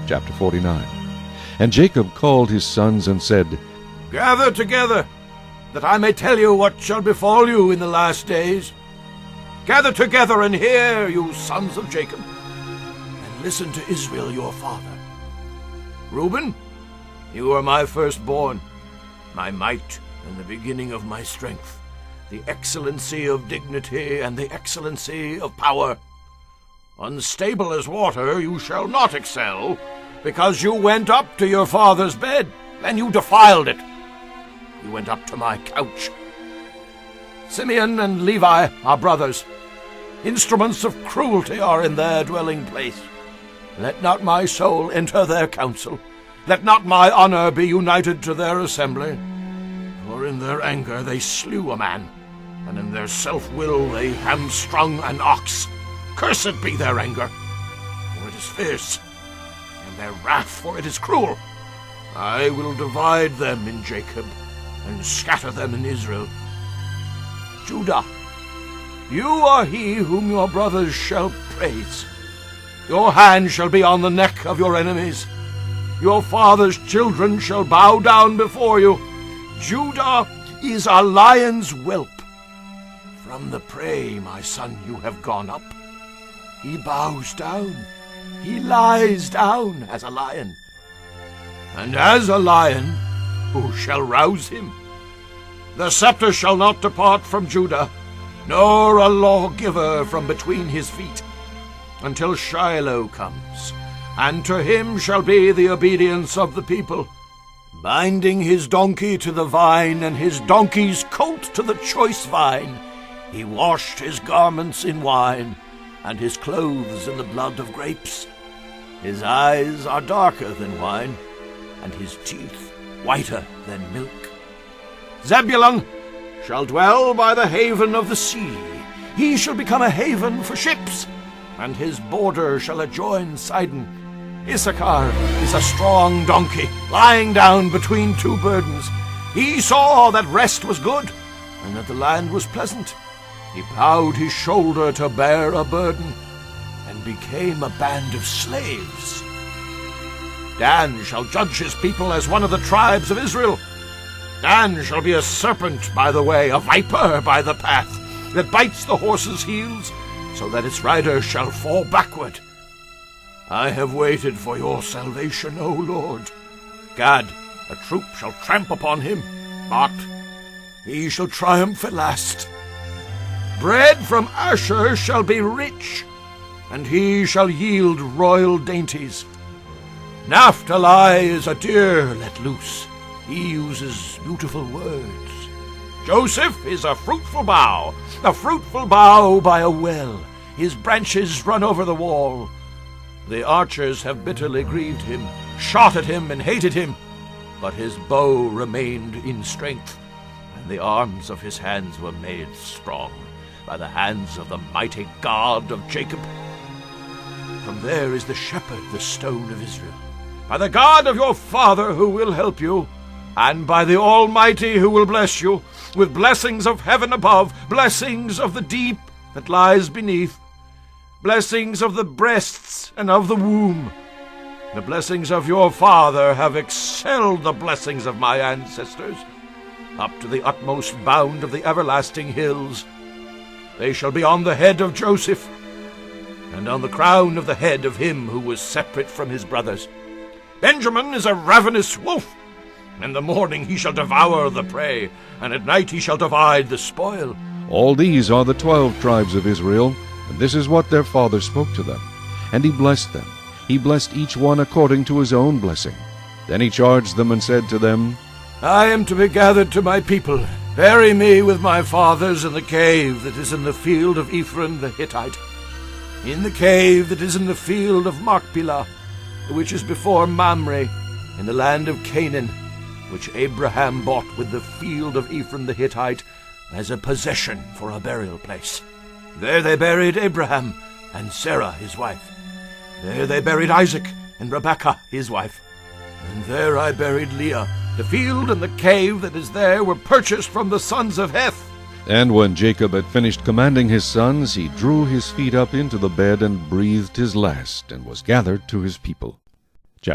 Chapter 49. And Jacob called his sons and said, Gather together, that I may tell you what shall befall you in the last days. Gather together and hear, you sons of Jacob, and listen to Israel your father. Reuben, you are my firstborn, my might and the beginning of my strength, the excellency of dignity and the excellency of power. Unstable as water you shall not excel, because you went up to your father's bed, and you defiled it. You went up to my couch. Simeon and Levi are brothers. Instruments of cruelty are in their dwelling place. Let not my soul enter their council. Let not my honor be united to their assembly. For in their anger they slew a man, and in their self-will they hamstrung an ox. Cursed be their anger, for it is fierce, and their wrath, for it is cruel. I will divide them in Jacob, and scatter them in Israel. Judah, you are he whom your brothers shall praise. Your hand shall be on the neck of your enemies. Your father's children shall bow down before you. Judah is a lion's whelp. From the prey, my son, you have gone up. He bows down. He lies down as a lion. And as a lion, who shall rouse him? The scepter shall not depart from Judah, nor a lawgiver from between his feet, until Shiloh comes, and to him shall be the obedience of the people, binding his donkey to the vine, and his donkey's colt to the choice vine. He washed his garments in wine, and his clothes in the blood of grapes. His eyes are darker than wine, and his teeth whiter than milk. Zebulun shall dwell by the haven of the sea. He shall become a haven for ships, and his border shall adjoin Sidon. Issachar is a strong donkey, lying down between two burdens. He saw that rest was good, and that the land was pleasant. He bowed his shoulder to bear a burden, and became a band of slaves. Dan shall judge his people as one of the tribes of Israel. Dan shall be a serpent by the way, a viper by the path, that bites the horse's heels, so that its rider shall fall backward. I have waited for your salvation, O Lord. Gad, a troop shall tramp upon him, but he shall triumph at last. Bread from Asher shall be rich, and he shall yield royal dainties. Naphtali is a deer let loose. He uses beautiful words. Joseph is a fruitful bough by a well. His branches run over the wall. The archers have bitterly grieved him, shot at him and hated him, but his bow remained in strength, and the arms of his hands were made strong by the hands of the mighty God of Jacob. From there is the shepherd, the stone of Israel, by the God of your father who will help you, and by the Almighty who will bless you, with blessings of heaven above, blessings of the deep that lies beneath, blessings of the breasts and of the womb. The blessings of your father have excelled the blessings of my ancestors, up to the utmost bound of the everlasting hills. They shall be on the head of Joseph, and on the crown of the head of him who was separate from his brothers. Benjamin is a ravenous wolf. In the morning he shall devour the prey, and at night he shall divide the spoil. All these are the 12 tribes of Israel, and this is what their father spoke to them. And he blessed them. He blessed each one according to his own blessing. Then he charged them and said to them, I am to be gathered to my people. Bury me with my fathers in the cave that is in the field of Ephron the Hittite, in the cave that is in the field of Machpelah, which is before Mamre, in the land of Canaan, which Abraham bought with the field of Ephron the Hittite as a possession for a burial place. There they buried Abraham and Sarah his wife. There they buried Isaac and Rebekah his wife. And there I buried Leah. The field and the cave that is there were purchased from the sons of Heth. And when Jacob had finished commanding his sons, he drew his feet up into the bed and breathed his last, and was gathered to his people.